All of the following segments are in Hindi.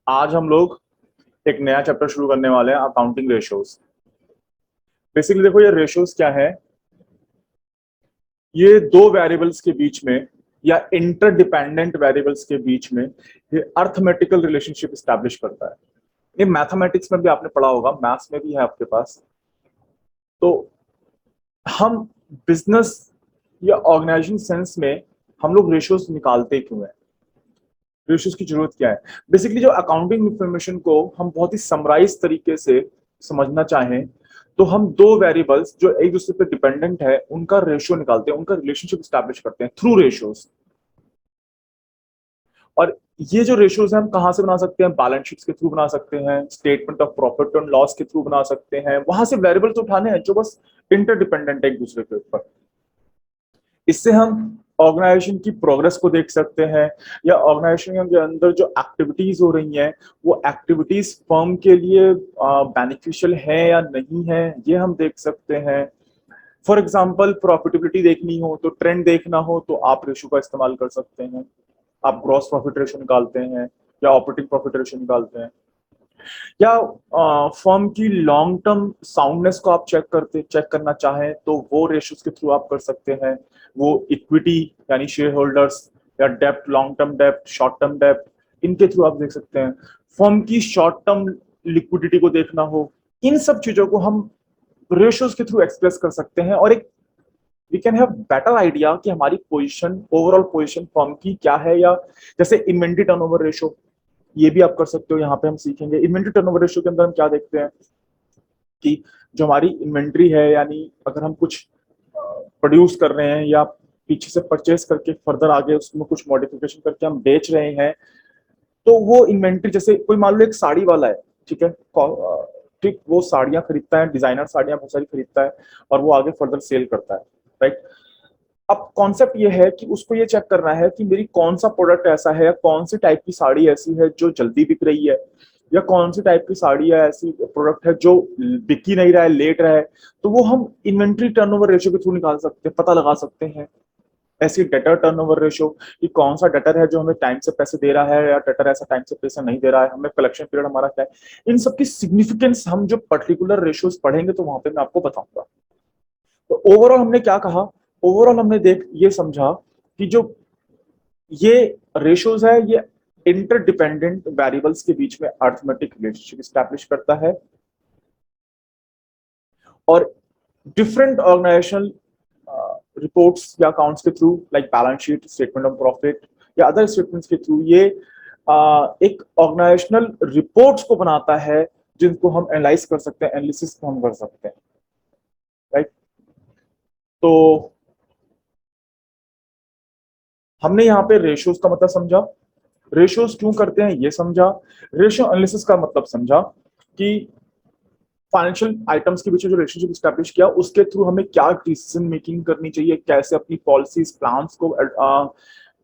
आज हम लोग एक नया चैप्टर शुरू करने वाले हैं, अकाउंटिंग रेशियोज। बेसिकली देखो, ये रेशियोज क्या है? ये दो वेरिएबल्स के बीच में या इंटरडिपेंडेंट वेरिएबल्स के बीच में ये अर्थमेटिकल रिलेशनशिप स्टैब्लिश करता है। ये मैथमेटिक्स में भी आपने पढ़ा होगा, मैथ्स में भी है आपके पास। तो हम बिजनेस या ऑर्गेनाइजेशन सेंस में हम लोग रेशियोज निकालते क्यों है? रेशियोज की जरूरत क्या है? बेसिकली जो अकाउंटिंग इंफॉर्मेशन को हम बहुत ही समराइज तरीके से समझना चाहें, तो हम दो वेरिएबल्स जो एक दूसरे पे डिपेंडेंट है उनका रेशियो निकालते हैं, उनका रिलेशनशिप स्टैब्लिश करते हैं थ्रू रेशियोज। और ये जो रेशियोज है हम कहां से बना सकते हैं? बैलेंस शीट्स के थ्रू बना सकते हैं, statement of profit and loss के थ्रू बना सकते हैं। वहां से वेरिएबल्स उठाने हैं जो बस इंटरडिपेंडेंट है एक दूसरे के ऊपर। इससे हम ऑर्गेनाइजेशन की प्रोग्रेस को देख सकते हैं, या ऑर्गेनाइजेशन के अंदर जो एक्टिविटीज हो रही हैं वो एक्टिविटीज फर्म के लिए बेनिफिशियल है या नहीं है, ये हम देख सकते हैं। फॉर एग्जाम्पल, प्रॉफिटेबिलिटी देखनी हो तो, ट्रेंड देखना हो तो आप रेशो का इस्तेमाल कर सकते हैं। आप ग्रॉस प्रॉफिट रेशो निकालते हैं या ऑपरेटिंग प्रॉफिट रेशो निकालते हैं, या फर्म की लॉन्ग टर्म साउंडनेस को आप चेक करना चाहें तो वो रेशियोज के थ्रू आप कर सकते हैं। वो इक्विटी यानी शेयर होल्डर्स, या डेप्ट, लॉन्ग टर्म डेप्ट, शॉर्ट टर्म डेप्ट, इनके थ्रू आप देख सकते हैं। फर्म की शॉर्ट टर्म लिक्विडिटी को देखना हो, इन सब चीजों को हम रेशियोज के थ्रू एक्सप्रेस कर सकते हैं। और एक we can have better idea कि हमारी पोजीशन, ओवरऑल पोजीशन फर्म की क्या है। या जैसे इन्वेंट्री टर्नओवर रेशियो, ये भी आप कर सकते हो। यहाँ पे हम सीखेंगे इन्वेंट्री टर्नओवर रेशियो के अंदर हम क्या देखते हैं कि जो हमारी इन्वेंट्री है, यानी अगर हम कुछ प्रोड्यूस कर रहे हैं या पीछे से परचेस करके फर्दर आगे उसमें कुछ मॉडिफिकेशन करके हम बेच रहे हैं, तो वो इन्वेंट्री, जैसे कोई मान लो एक साड़ी वाला है, ठीक है, ठीक, वो साड़ियां खरीदता है, डिजाइनर साड़ियां बहुत सारी खरीदता है और वो आगे फर्दर सेल करता है, राइट। अब कॉन्सेप्ट ये है कि उसको ये चेक करना है कि मेरी कौन सा प्रोडक्ट ऐसा है, या कौन सी टाइप की साड़ी ऐसी है जो जल्दी बिक रही है, या कौन सी टाइप की साड़ी है, ऐसी प्रोडक्ट है जो बिक ही नहीं रहा है, लेट रहा है। तो वो हम इन्वेंट्री टर्नओवर रेशियो के थ्रू निकाल सकते हैं, पता लगा सकते हैं। ऐसी डेटर टर्नओवर रेशियो, कि कौन सा डेटर है जो हमें टाइम से पैसे दे रहा है, या डेटर ऐसा टाइम से पैसा नहीं दे रहा है, हमें कलेक्शन पीरियड हमारा क्या है। इन सब की सिग्निफिकेंस हम जो पर्टिकुलर रेशियोज पढ़ेंगे तो वहां पे मैं आपको बताऊंगा। तो ओवरऑल हमने क्या कहा? ओवरऑल हमने देख ये समझा कि जो ये रेशियोज है, ये इंटरडिपेंडेंट वेरिएबल्स के बीच में अर्थमेटिक रिलेशनशिप स्टैब्लिश करता है। और डिफरेंट ऑर्गेनाइजेशनल रिपोर्ट्स या अकाउंट्स के through, like balance sheet, statement of profit या अदर स्टेटमेंट्स के थ्रू, ये एक ऑर्गेनाइजेशनल रिपोर्ट्स को बनाता है जिनको हम एनालाइज कर सकते हैं, एनालिसिस को हम कर सकते हैं, राइट। तो हमने यहाँ पे रेशियोज का मतलब समझा, रेशियोज क्यों करते हैं ये समझा, रेशियो एनालिसिस का मतलब समझा कि फाइनेंशियल आइटम्स के बीच जो रिलेशनशिप स्टैब्लिश किया उसके थ्रू हमें क्या डिसीजन मेकिंग करनी चाहिए, कैसे अपनी पॉलिसीज प्लान्स को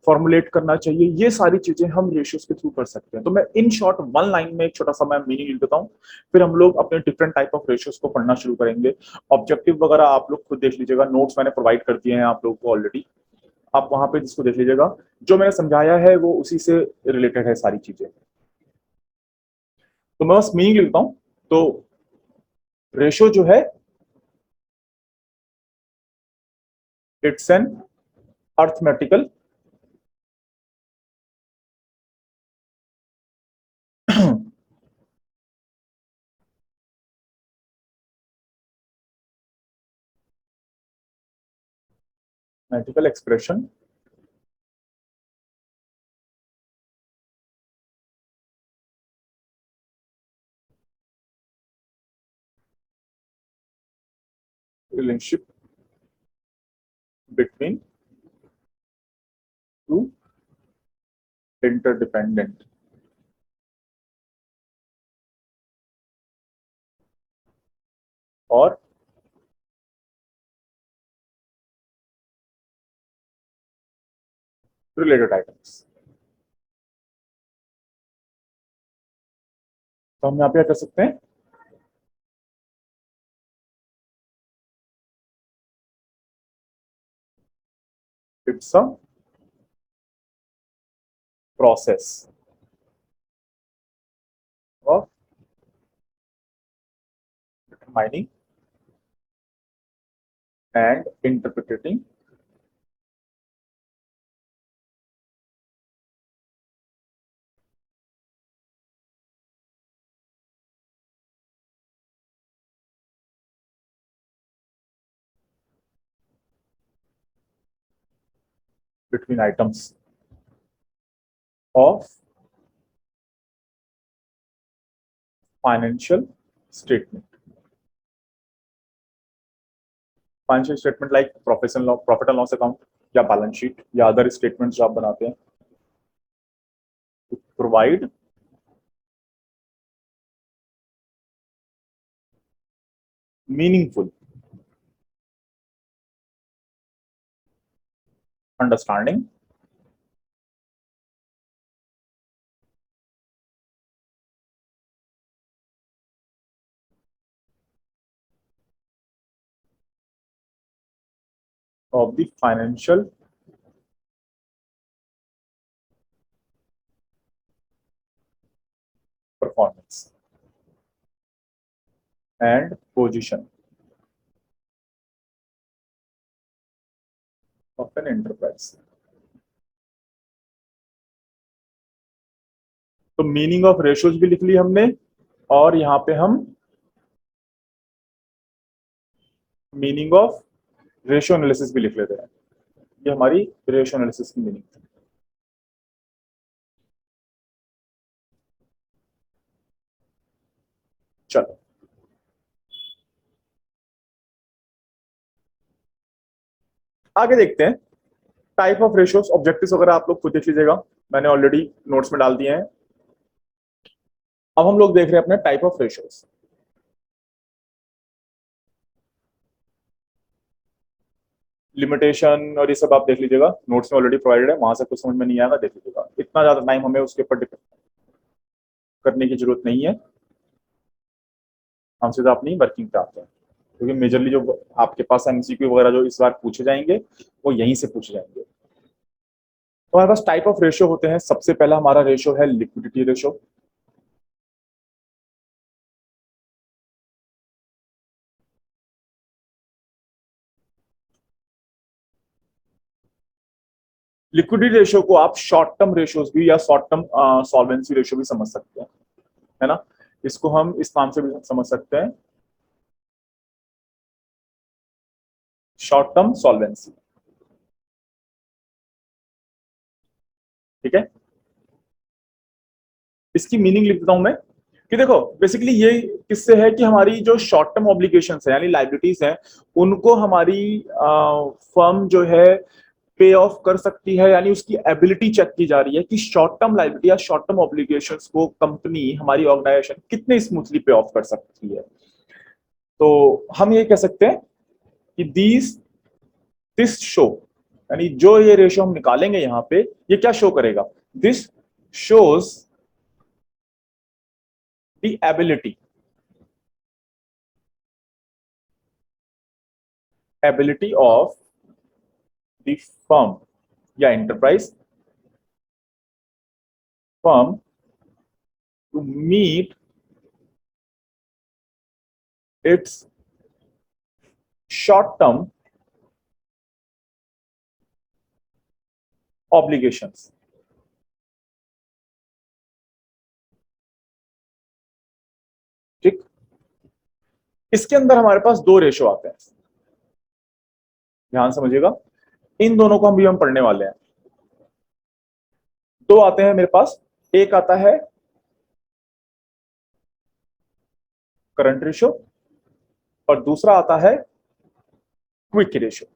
फॉर्मुलेट करना चाहिए, ये सारी चीजें हम रेशियोज के थ्रू कर सकते हैं। तो मैं इन शॉर्ट वन लाइन में एक छोटा सा मैं मीनिंग लिख देता हूँ, फिर हम लोग अपने डिफरेंट टाइप ऑफ रेशियोज को पढ़ना शुरू करेंगे। ऑब्जेक्टिव वगैरह आप लोग खुद देख लीजिएगा, नोट्स मैंने प्रोवाइड कर दिए हैं आप लोग को ऑलरेडी, आप वहां पे जिसको देख लीजिएगा। जो मैंने समझाया है वो उसी से रिलेटेड है सारी चीजें। तो मैं बस मीनिंग लिखता हूँ। तो रेशियो जो है, it's an arithmetical mathematical expression relationship between two interdependent और रिलेटेड आइटम्स। तो हम यहाँ पे क्या कर सकते हैं? It's a process determining and interpreting between items of financial statement. Financial statement like professional law, profit and loss account या बैलेंस शीट या अदर स्टेटमेंट्स जो आप बनाते हैं, provide meaningful understanding of the financial performance and position of an enterprise. तो मीनिंग ऑफ रेशियोज भी लिख ली हमने, और यहां पे हम मीनिंग ऑफ रेशियो एनालिसिस भी लिख लेते हैं। ये हमारी रेशियो एनालिसिस की मीनिंग है। चलो आगे देखते हैं टाइप ऑफ रेशियोज। ऑब्जेक्टिव्स वगैरह आप लोग खुद देख लीजिएगा, मैंने ऑलरेडी नोट्स में डाल दिए हैं। अब हम लोग देख रहे हैं अपने टाइप ऑफ रेशियोज। लिमिटेशन और ये सब आप देख लीजिएगा, नोट्स में ऑलरेडी प्रोवाइडेड है, वहां से कुछ समझ में नहीं आएगा, देख लीजिएगा। इतना ज्यादा टाइम हमें उसके ऊपर डिपेंड करने की जरूरत नहीं है, हम सीधा अपनी वर्किंग पे आते हैं, क्योंकि मेजरली जो आपके पास एमसीक्यू वगैरह जो इस बार पूछे जाएंगे वो यहीं से पूछे जाएंगे। तो हमारे पास टाइप ऑफ रेशियो होते हैं। सबसे पहला हमारा रेशियो है लिक्विडिटी रेशियो। लिक्विडिटी रेशियो को आप शॉर्ट टर्म रेशियोज भी या शॉर्ट टर्म सॉल्वेंसी रेशियो भी समझ सकते हैं, है ना। इसको हम इस नाम से भी समझ सकते हैं, शॉर्ट टर्म सॉल्वेंसी। ठीक है, इसकी मीनिंग लिख देता हूं मैं कि देखो बेसिकली ये किससे है कि हमारी जो शॉर्ट टर्म ऑब्लिगेशंस है यानी लाइबिलिटीज हैं, उनको हमारी फर्म जो है पे ऑफ कर सकती है, यानी उसकी एबिलिटी चेक की जा रही है कि शॉर्ट टर्म लाइबिलिटी या शॉर्ट टर्म ऑब्लिगेशंस को कंपनी, हमारी ऑर्गेनाइजेशन कितने स्मूथली पे ऑफ कर सकती है। तो हम ये कह सकते हैं कि दिस शो, यानी जो ये रेशियो हम निकालेंगे यहां पे, ये क्या शो करेगा? This shows the ability of the firm या enterprise firm to meet its short term obligations. ठीक, इसके अंदर हमारे पास दो रेशो आते हैं, ध्यान समझिएगा। इन दोनों को हम पढ़ने वाले हैं। दो आते हैं मेरे पास, एक आता है करंट रेशियो और दूसरा आता है क्विक रेशियो।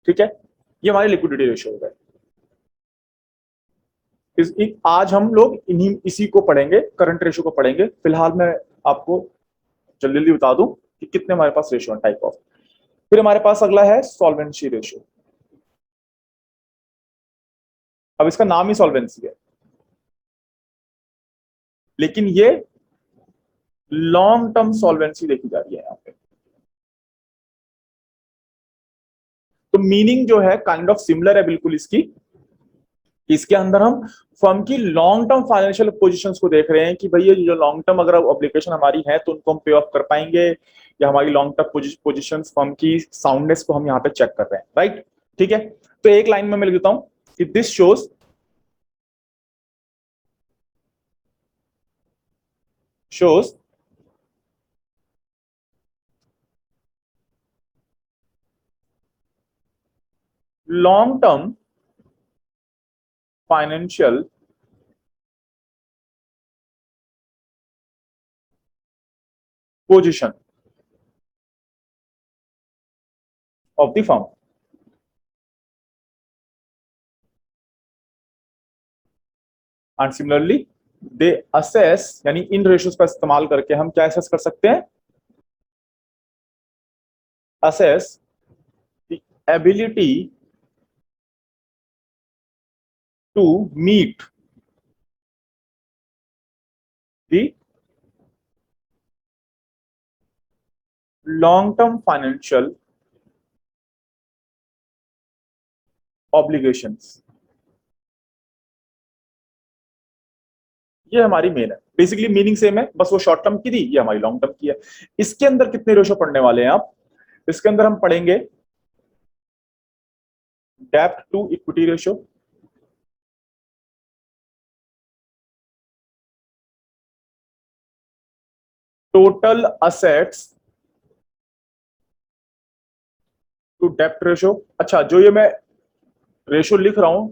ठीक है, ये हमारे लिक्विडिटी रेशियो हो गए। आज हम लोग इसी को पढ़ेंगे, करंट रेशियो को पढ़ेंगे। फिलहाल मैं आपको जल्दी जल्दी बता दूं कि कितने हमारे पास रेशियो है टाइप ऑफ। फिर हमारे पास अगला है सॉल्वेंसी रेशियो। अब इसका नाम ही सॉल्वेंसी है, लेकिन ये लॉन्ग टर्म सॉल्वेंसी देखी जा रही है यहां पे। तो मीनिंग जो है काइंड ऑफ सिमिलर है बिल्कुल इसकी, इसके अंदर हम फर्म की लॉन्ग टर्म फाइनेंशियल पोजीशंस को देख रहे हैं कि भैया जो लॉन्ग टर्म अगर ऑब्लिगेशन हमारी है तो उनको हम पे ऑफ कर पाएंगे, या हमारी लॉन्ग टर्म पोजीशंस फर्म की साउंडनेस को हम यहाँ पे चेक कर रहे हैं, राइट। ठीक है, तो एक लाइन में मैं लिख देता हूं कि this shows long term financial position of the firm. And similarly they assess, यानी इन रेशियोज का इस्तेमाल करके हम क्या असेस कर सकते हैं, assess the ability to meet the long term financial obligations. ये हमारी मेन है, बेसिकली मीनिंग सेम है, बस वो शॉर्ट टर्म की थी, ये हमारी लॉन्ग टर्म की है। इसके अंदर कितने रेशो पढ़ने वाले हैं आप, इसके अंदर हम पढ़ेंगे डेब्ट to equity ratio, total assets to डेब्ट रेशो। अच्छा, जो ये मैं रेशो लिख रहा हूं,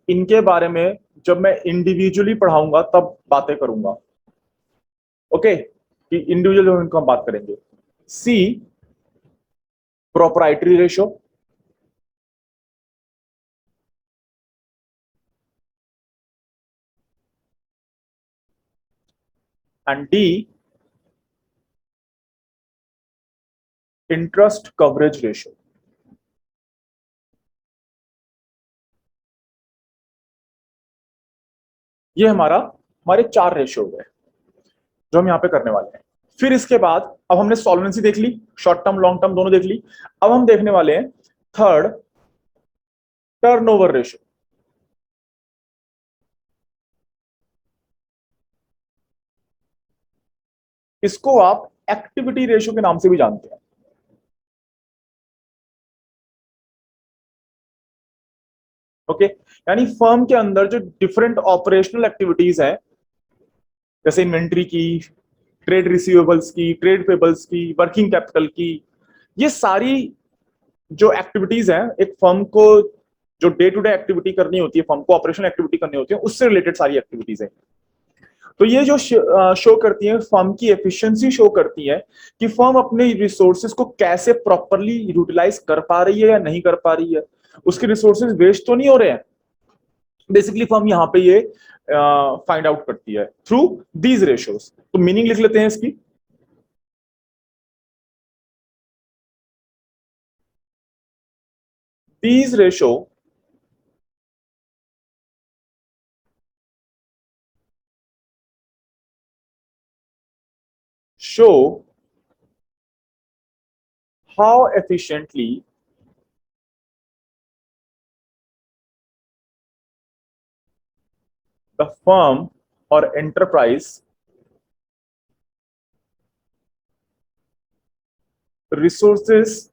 इनके बारे में जब मैं इंडिविजुअली पढ़ाऊंगा तब बातें करूंगा, ओके, कि इंडिविजुअल इनको हम बात करेंगे। C proprietary ratio, and D interest coverage ratio. ये हमारे चार रेशो है जो हम यहां पे करने वाले हैं। फिर इसके बाद अब हमने सॉल्वेंसी देख ली, शॉर्ट टर्म लॉन्ग टर्म दोनों देख ली। अब हम देखने वाले हैं थर्ड, टर्नओवर रेशो। इसको आप एक्टिविटी रेशो के नाम से भी जानते हैं, ओके। यानी फर्म के अंदर जो डिफरेंट ऑपरेशनल एक्टिविटीज हैं, जैसे इन्वेंट्री की, ट्रेड रिसीवेबल्स की, ट्रेड पेबल्स की, वर्किंग कैपिटल की, ये सारी जो एक्टिविटीज हैं एक फर्म को, जो डे टू डे एक्टिविटी करनी होती है, फर्म को ऑपरेशनल एक्टिविटी करनी होती है, उससे रिलेटेड सारी एक्टिविटीज है। तो ये जो शो करती है, फर्म की एफिशिएंसी शो करती है कि फर्म अपने रिसोर्सेज को कैसे प्रॉपरली यूटिलाइज कर पा रही है या नहीं कर पा रही है, उसके रिसोर्सेज वेस्ट तो नहीं हो रहे हैं। बेसिकली फर्म यहां पे ये फाइंड आउट करती है थ्रू दीज रेशियोज। तो मीनिंग लिख लेते हैं इसकी, these ratio show how efficiently the firm और enterprise resources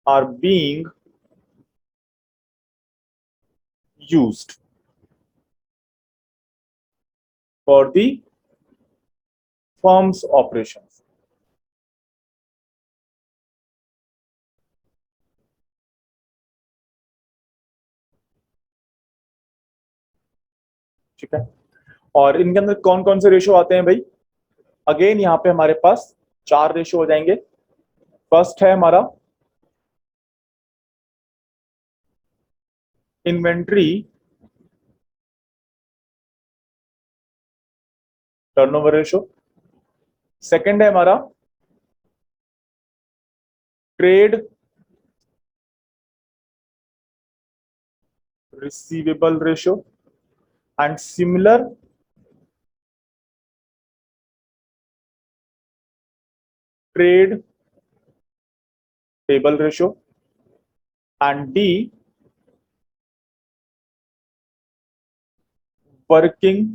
are being used for the firm's operations। ठीक है, और इनके अंदर कौन कौन से रेशो आते हैं भाई, अगेन यहाँ पे हमारे पास चार रेशो हो जाएंगे। फर्स्ट है हमारा इन्वेंट्री टर्नओवर रेशो, सेकंड है हमारा trade receivable ratio, and similar trade payable ratio, and D working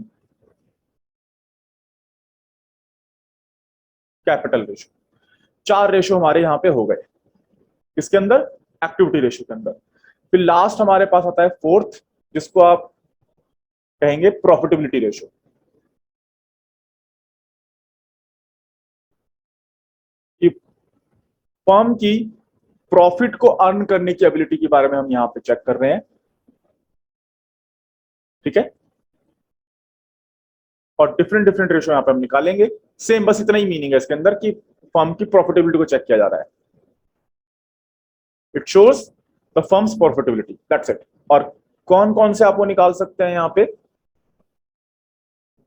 capital ratio. 4 ratio हमारे यहां पे हो गए इसके अंदर, एक्टिविटी रेशो के अंदर। फिर लास्ट हमारे पास आता है फोर्थ, जिसको आप कहेंगे प्रॉफिटेबिलिटी रेशो। कि फर्म की प्रॉफिट को अर्न करने की एबिलिटी के बारे में हम यहां पे चेक कर रहे हैं। ठीक है, और डिफरेंट डिफरेंट रेशो यहां पे हम निकालेंगे। सेम, बस इतना ही मीनिंग है इसके अंदर कि फर्म की प्रॉफिटेबिलिटी को चेक किया जा रहा है। It shows the firms profitability, that's it. और कौन कौन से आपको निकाल सकते हैं यहां पे,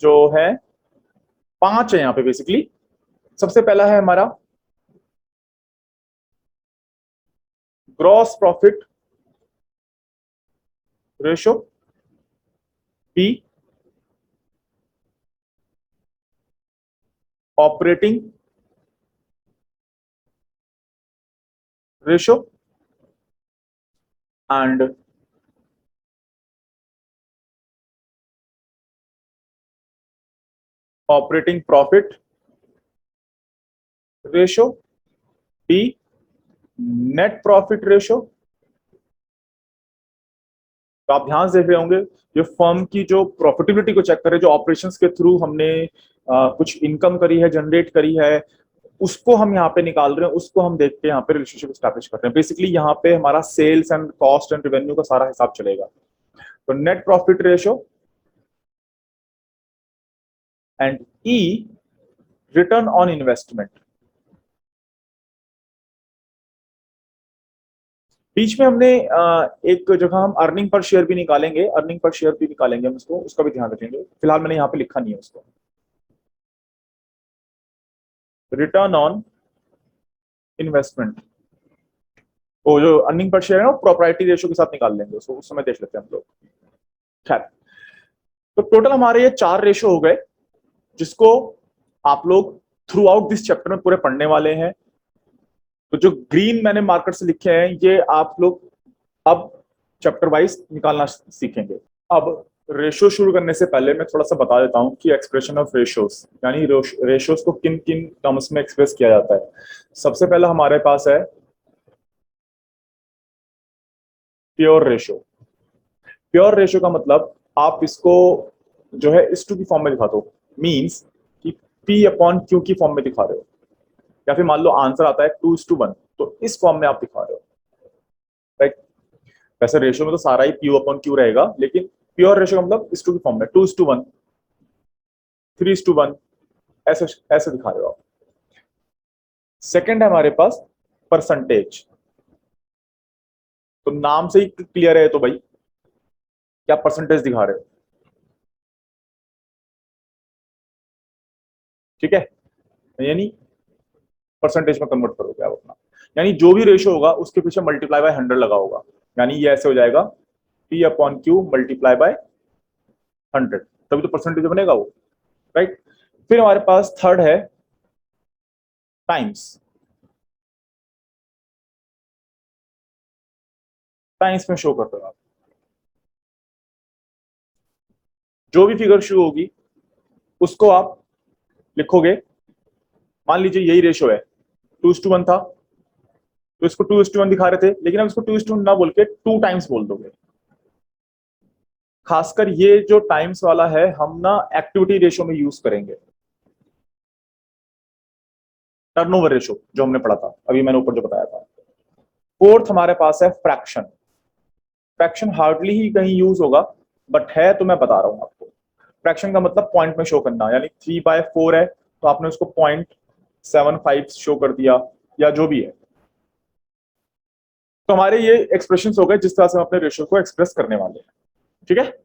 जो है 5 है यहां पे बेसिकली। सबसे पहला है हमारा gross profit ratio, P, operating ratio and operating profit ratio, D net profit ratio. तो आप ध्यान से देख रहे होंगे, जो फर्म की जो प्रॉफिटेबिलिटी को चेक करे, जो ऑपरेशंस के थ्रू हमने कुछ इनकम करी है, जनरेट करी है, उसको हम यहाँ पे निकाल रहे हैं, उसको हम देख के यहाँ पे रिलेशनशिप स्टैब्लिश कर रहे हैं। बेसिकली यहाँ पे हमारा sales and cost and revenue का सारा हिसाब चलेगा। तो net profit ratio and E return on investment. बीच में हमने एक जगह हम अर्निंग पर शेयर भी निकालेंगे, अर्निंग पर शेयर भी निकालेंगे हम उसको, उसका भी ध्यान रखेंगे। फिलहाल मैंने यहाँ पे लिखा नहीं है उसको। रिटर्न ऑन इन्वेस्टमेंट, वो जो अर्निंग पर शेयर है ना, प्रोप्राइटी रेशो के साथ निकाल लेंगे उसको, उस समय देख लेते हैं हम लोग। खैर, तो टोटल हमारे ये 4 रेशो हो गए, जिसको आप लोग थ्रू आउट दिस चैप्टर में पूरे पढ़ने वाले हैं। तो जो ग्रीन मैंने मार्कर से लिखे हैं, ये आप लोग अब चैप्टर वाइज निकालना सीखेंगे। अब रेशो शुरू करने से पहले मैं थोड़ा सा बता देता हूं कि एक्सप्रेशन ऑफ रेशोस, यानी रेशोस को किन किन टर्म्स में एक्सप्रेस किया जाता है। सबसे पहला हमारे पास है प्योर रेशो। प्योर रेशो का मतलब आप इसको जो है इस टू की फॉर्म में दिखा दो, मींस कि पी अपॉन क्यू की फॉर्म में दिखा रहे हो, या फिर मान लो आंसर आता है 2:1, तो इस फॉर्म में आप दिखा रहे हो, राइट। वैसे रेशो में तो सारा ही पी अपॉन क्यू रहेगा, लेकिन प्योर रेशो का मतलब इस टू की फॉर्म में 2:1, 3:1, ऐसे ऐसे दिखा रहे हो आप। सेकंड है हमारे पास परसेंटेज। तो नाम से ही क्लियर है तो भाई, क्या परसेंटेज दिखा रहे हो, ठीक है। यानी परसेंटेज में कन्वर्ट करोगे आप अपना, यानी जो भी रेशो होगा उसके पीछे मल्टीप्लाई बाय 100 लगा होगा, यानी ये ऐसे हो जाएगा P upon Q multiply by 100, तभी तो परसेंटेज बनेगा वो, राइट। फिर हमारे पास थर्ड है टाइम्स। टाइम्स में शो करते हो आप, जो भी फिगर शो होगी उसको आप लिखोगे। मान लीजिए यही रेशो है, 2:1 था, तो इसको 2:1 दिखा रहे थे, लेकिन अब इसको 2:1 ना बोल के 2 टाइम्स बोल दोगे। खासकर ये जो टाइम्स वाला है हम ना एक्टिविटी रेशो में यूज करेंगे। टर्नओवर रेशो जो हमने पढ़ा था अभी, मैंने ऊपर जो बताया था। फोर्थ हमारे पास है फ्रैक्शन। फ्रैक्शन हार्डली ही कहीं यूज होगा, बट है तो मैं बता रहा हूं आपको। फ्रैक्शन का मतलब पॉइंट में शो करना, यानी 3/4 है तो आपने उसको 0.75 शो कर दिया, या जो भी है। तो हमारे ये एक्सप्रेशन हो गए जिस तरह से हम अपने रेशियो को एक्सप्रेस करने वाले हैं, ठीक है।